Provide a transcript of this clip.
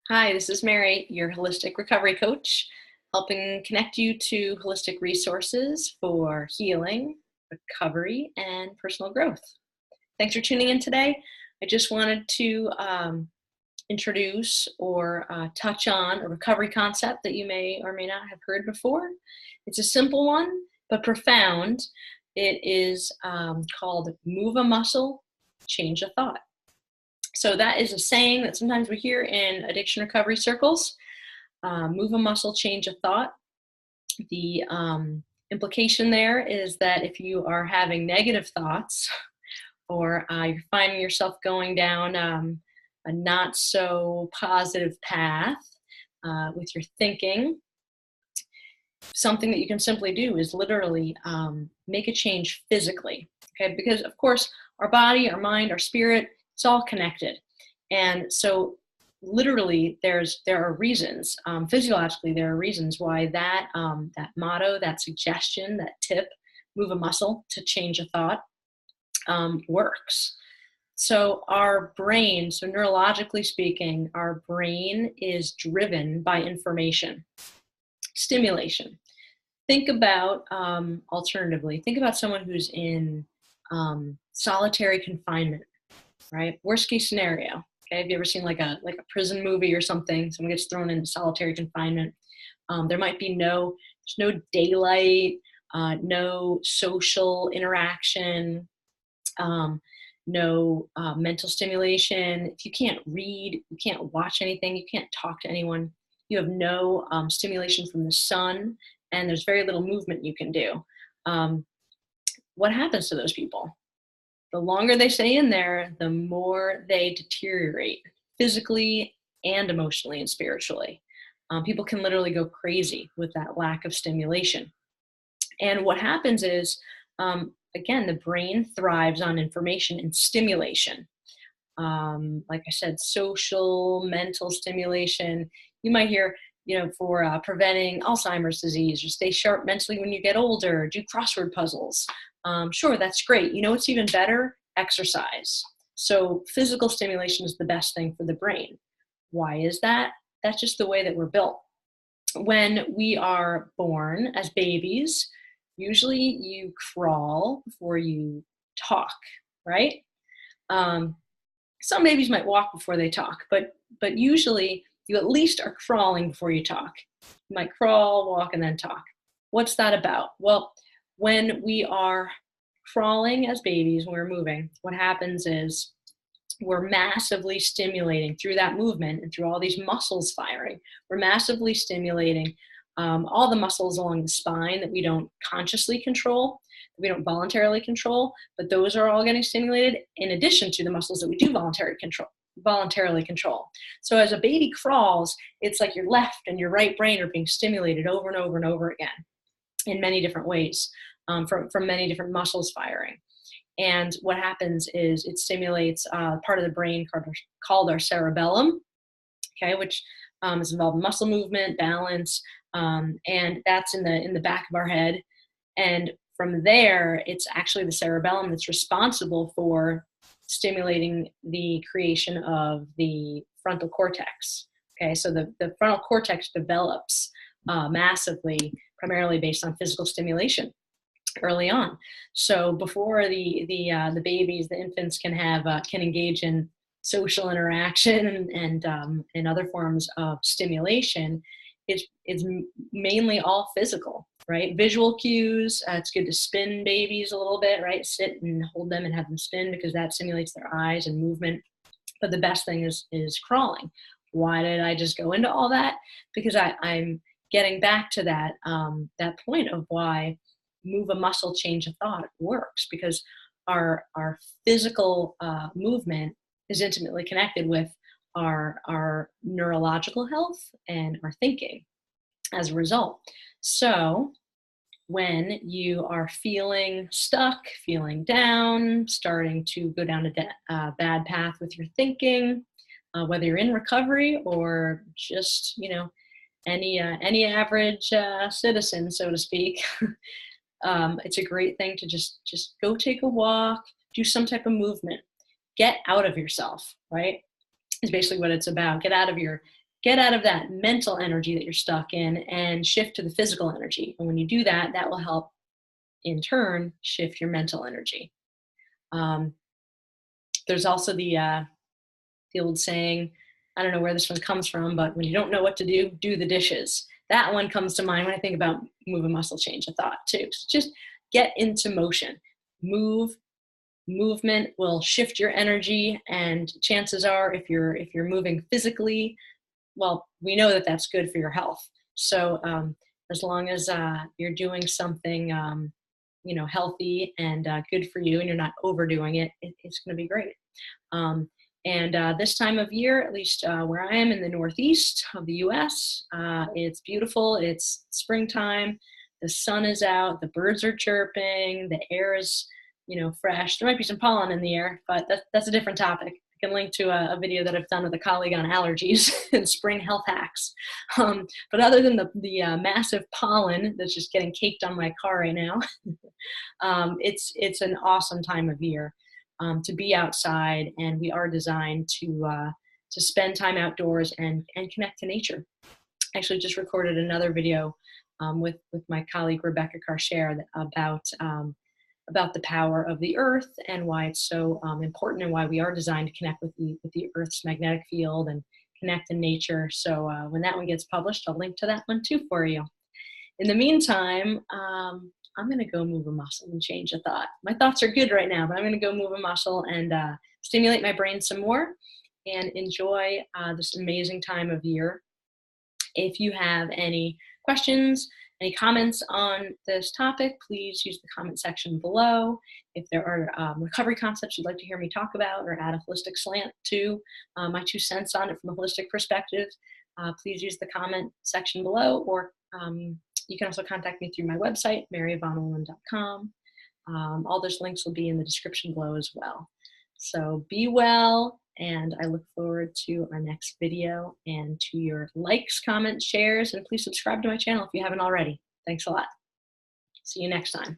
Hi, this is Mary, your holistic recovery coach, helping connect you to holistic resources for healing, recovery, and personal growth. Thanks for tuning in today. I just wanted to introduce or touch on a recovery concept that you may or may not have heard before. It's a simple one, but profound. It is called move a muscle, change a thought. So that is a saying that sometimes we hear in addiction recovery circles. Move a muscle, change a thought. The implication there is that if you are having negative thoughts or you're finding yourself going down a not so positive path with your thinking, something that you can simply do is literally make a change physically. Okay, because of course our body, our mind, our spirit, it's all connected. And so literally there are reasons, physiologically there are reasons why that motto, that suggestion, that tip, move a muscle to change a thought, works. So our brain, so neurologically speaking, our brain is driven by information, stimulation. Think about, alternatively, think about someone who's in solitary confinement, right? Worst case scenario. Okay, have you ever seen like a prison movie or something? Someone gets thrown into solitary confinement. There might be there's no daylight, no social interaction, no mental stimulation. If you can't read, you can't watch anything, you can't talk to anyone, you have no stimulation from the sun, and there's very little movement you can do. What happens to those people? The longer they stay in there, the more they deteriorate physically and emotionally and spiritually. People can literally go crazy with that lack of stimulation. And what happens is, again, the brain thrives on information and stimulation. Like I said, social, mental stimulation. You might hear, for preventing Alzheimer's disease, or stay sharp mentally when you get older, do crossword puzzles. Sure, that's great. You know what's even better? Exercise. So physical stimulation is the best thing for the brain. Why is that? That's just the way that we're built. When we are born as babies, usually you crawl before you talk, right? Some babies might walk before they talk, but usually you at least are crawling before you talk. You might crawl, walk, and then talk. What's that about? Well, when we are crawling as babies, when we're moving, what happens is we're massively stimulating through that movement and through all these muscles firing. We're massively stimulating all the muscles along the spine that we don't consciously control, that we don't voluntarily control, but those are all getting stimulated in addition to the muscles that we do voluntarily control. So as a baby crawls, it's like your left and your right brain are being stimulated over and over and over again in many different ways, from many different muscles firing. And what happens is it stimulates part of the brain called our cerebellum, okay, which is involved in muscle movement, balance, and that's in the back of our head. And from there, it's actually the cerebellum that's responsible for stimulating the creation of the frontal cortex. Okay, so the frontal cortex develops massively, primarily based on physical stimulation early on. So before the babies, the infants can engage in social interaction and other forms of stimulation, it's mainly all physical, right? Visual cues. It's good to spin babies a little bit, right? Sit and hold them and have them spin because that stimulates their eyes and movement. But the best thing is crawling. Why did I just go into all that? Because I'm getting back to that point of why move a muscle, change a thought works, because our physical movement is intimately connected with our neurological health and our thinking as a result. So when you are feeling stuck, feeling down, starting to go down a bad path with your thinking, whether you're in recovery or just, any average citizen, so to speak, it's a great thing to just go take a walk, do some type of movement, get out of yourself, right? Is basically what it's about. Get out of your get out of that mental energy that you're stuck in and shift to the physical energy. And when you do that, that will help in turn shift your mental energy. There's also the old saying, I don't know where this one comes from, but when you don't know what to do the dishes. That one comes to mind when I think about move a muscle, change a thought too. So just get into motion. Movement will shift your energy, and chances are if you're moving physically, well, we know that that's good for your health. So as long as you're doing something healthy and good for you, and you're not overdoing it, it's going to be great. And this time of year, at least where I am in the Northeast of the US, it's beautiful. It's springtime. The sun is out. The birds are chirping. The air is, fresh. There might be some pollen in the air, but that's a different topic. I can link to a video that I've done with a colleague on allergies and spring health hacks. But other than the massive pollen that's just getting caked on my car right now, it's an awesome time of year. To be outside, and we are designed to spend time outdoors and connect to nature. I actually just recorded another video with my colleague Rebecca Carcher about the power of the earth and why it's so important, and why we are designed to connect with the earth's magnetic field and connect in nature. So when that one gets published, I'll link to that one too for you. In the meantime, I'm going to go move a muscle and change a thought. My thoughts are good right now, but I'm going to go move a muscle and stimulate my brain some more and enjoy this amazing time of year. If you have any questions, any comments on this topic, please use the comment section below. If there are recovery concepts you'd like to hear me talk about or add a holistic slant to my 2 cents on it from a holistic perspective, please use the comment section below, or you can also contact me through my website, maryvonnohlen.com. All those links will be in the description below as well. So be well, and I look forward to our next video and to your likes, comments, shares, and please subscribe to my channel if you haven't already. Thanks a lot. See you next time.